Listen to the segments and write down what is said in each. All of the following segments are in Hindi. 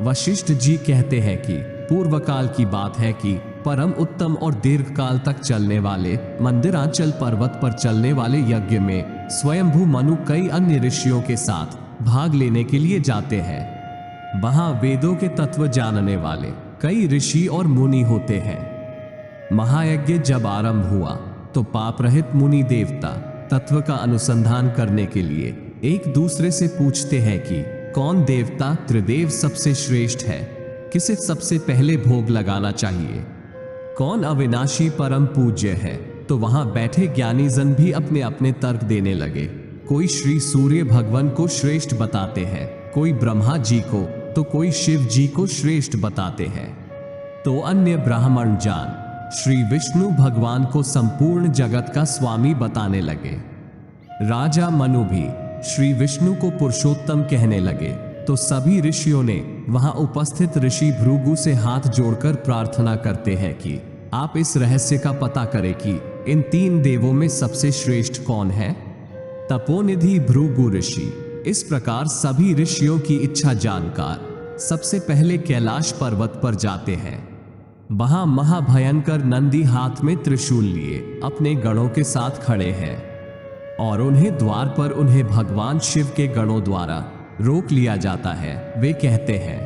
वशिष्ठ जी कहते हैं कि पूर्व काल की बात है कि परम उत्तम और दीर्घ काल तक चलने वाले मंदिरांचल पर्वत पर चलने वाले यज्ञ में स्वयंभू मनु कई अन्य ऋषियों के साथ भाग लेने के लिए जाते हैं। वहां वेदों के तत्व जानने वाले कई ऋषि और मुनि होते हैं। महायज्ञ जब आरंभ हुआ तो पाप रहित मुनि देवता तत्व का अनुसंधान करने के लिए एक दूसरे से पूछते हैं कि कौन देवता त्रिदेव सबसे श्रेष्ठ है, किसे सबसे पहले भोग लगाना चाहिए, कौन अविनाशी परम पूज्य है। तो वहां बैठे ज्ञानी जन भी अपने अपने तर्क देने लगे। कोई श्री सूर्य भगवान को श्रेष्ठ बताते हैं, कोई ब्रह्मा जी को, तो कोई शिव जी को श्रेष्ठ बताते हैं। तो अन्य ब्राह्मण जान श्री विष्णु भगवान को संपूर्ण जगत का स्वामी बताने लगे। राजा मनु भी श्री विष्णु को पुरुषोत्तम कहने लगे। तो सभी ऋषियों ने वहां उपस्थित ऋषि भृगु से हाथ जोड़कर प्रार्थना करते हैं कि आप इस रहस्य का पता करें कि इन 3 देवों में सबसे श्रेष्ठ कौन है। तपोनिधि भृगु ऋषि इस प्रकार सभी ऋषियों की इच्छा जानकर सबसे पहले कैलाश पर्वत पर जाते हैं। वहां महाभयंकर नंदी हाथ में त्रिशूल लिए अपने गणों के साथ खड़े हैं और उन्हें द्वार पर उन्हें भगवान शिव के गणों द्वारा रोक लिया जाता है। वे कहते हैं,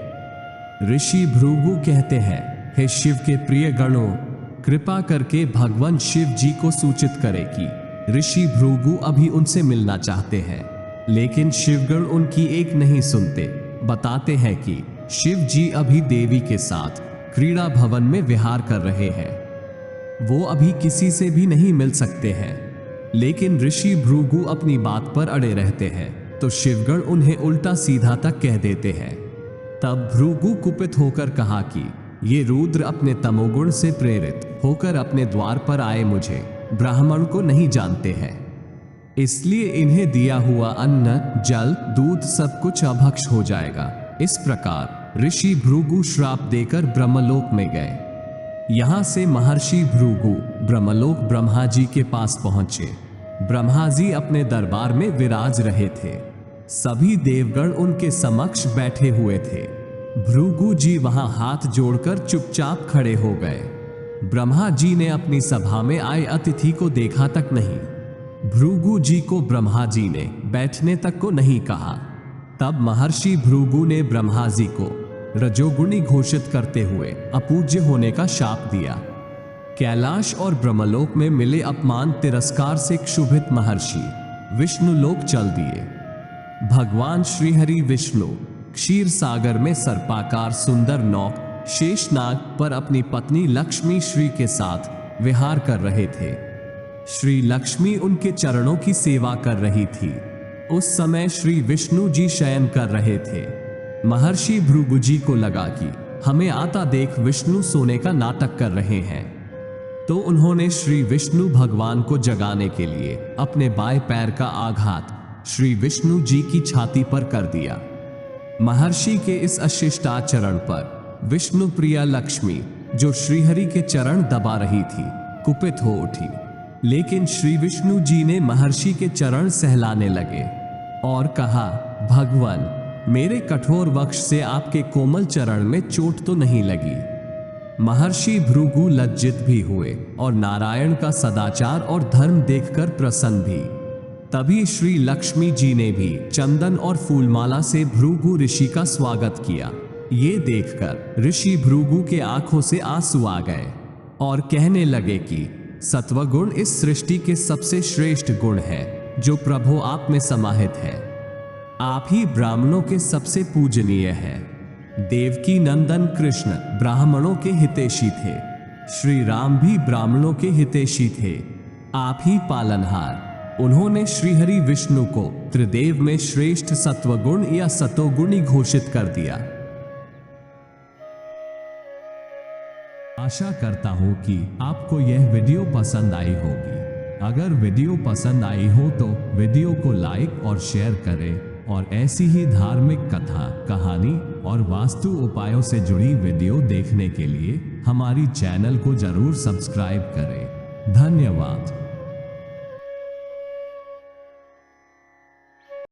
ऋषि भृगु कहते हैं, हे शिव के प्रिय गणों, कृपा करके भगवान शिव जी को सूचित करें कि ऋषि भृगु अभी उनसे मिलना चाहते हैं। लेकिन शिवगण उनकी एक नहीं सुनते। बताते हैं कि शिव जी अभी देवी के साथ क्रीड़ा भवन में विहार कर रहे हैं, वो अभी किसी से भी नहीं मिल सकते हैं। लेकिन ऋषि भृगु अपनी बात पर अड़े रहते हैं तो शिवगण उन्हें उल्टा सीधा तक कह देते हैं। तब भृगु कुपित होकर कहा कि ये रुद्र अपने तमोगुण से प्रेरित होकर अपने द्वार पर आए मुझे ब्राह्मण को नहीं जानते हैं, इसलिए इन्हें दिया हुआ अन्न, जल, दूध सब कुछ अभक्ष हो जाएगा। इस प्रकार ऋषि भृगु श्राप देकर ब्रह्मलोक में गए। यहां से महर्षि भृगु ब्रह्मलोक ब्रह्मा जी के पास पहुंचे। ब्रह्मा जी अपने दरबार में विराज रहे थे। सभी देवगण उनके समक्ष बैठे हुए थे। भृगु जी वहां हाथ जोड़कर चुपचाप खड़े हो गए। ब्रह्मा जी ने अपनी सभा में आए अतिथि को देखा तक नहीं। भृगु जी को ब्रह्मा जी ने बैठने तक को नहीं कहा। तब महर्षि भृगु ने ब्रह्मा जी को रजोगुणी घोषित करते हुए अपूज्य होने का शाप दिया। कैलाश और ब्रह्मलोक में मिले अपमान तिरस्कार से क्षुभित महर्षि विष्णु लोक चल दिए। भगवान श्रीहरि विष्णु क्षीर सागर में सर्पाकार सुंदर नौक शेषनाग पर अपनी पत्नी लक्ष्मी श्री के साथ विहार कर रहे थे। श्री लक्ष्मी उनके चरणों की सेवा कर रही थी। उस समय श्री विष्णु जी शयन कर रहे थे। महर्षि भृगु जी को लगा कि हमें आता देख विष्णु सोने का नाटक कर रहे हैं, तो उन्होंने श्री विष्णु भगवान को जगाने के लिए अपने बाएं पैर का आघात श्री विष्णु जी की छाती पर कर दिया। महर्षि के इस अशिष्टाचरण पर विष्णु प्रिया लक्ष्मी, जो श्रीहरि के चरण दबा रही थी, कुपित हो उठी। लेकिन श्री विष्णु जी ने महर्षि के चरण सहलाने लगे और कहा, भगवान, मेरे कठोर वक्ष से आपके कोमल चरण में चोट तो नहीं लगी। महर्षि भृगु लज्जित भी हुए और नारायण का सदाचार और धर्म देखकर प्रसन्न भी। तभी श्री लक्ष्मी जी ने भी चंदन और फूलमाला से भृगु ऋषि का स्वागत किया। ये देखकर ऋषि भृगु के आंखों से आंसू आ गए और कहने लगे कि सत्वगुण इस सृष्टि के सबसे श्रेष्ठ गुण है, जो प्रभु आप में समाहित है। आप ही ब्राह्मणों के सबसे पूजनीय हैं। देवकी नंदन कृष्ण ब्राह्मणों के हितैषी थे। श्री राम भी ब्राह्मणों के हितैषी थे। आप ही पालनहार। उन्होंने श्रीहरि विष्णु को त्रिदेव में श्रेष्ठ सत्वगुण या सतोगुणी घोषित कर दिया। आशा करता हूं कि आपको यह वीडियो पसंद आई होगी। अगर वीडियो पसंद आई हो तो वीडियो को लाइक और शेयर करें और ऐसी ही धार्मिक कथा, कहानी और वास्तु उपायों से जुड़ी वीडियो देखने के लिए हमारी चैनल को जरूर सब्सक्राइब करें। धन्यवाद।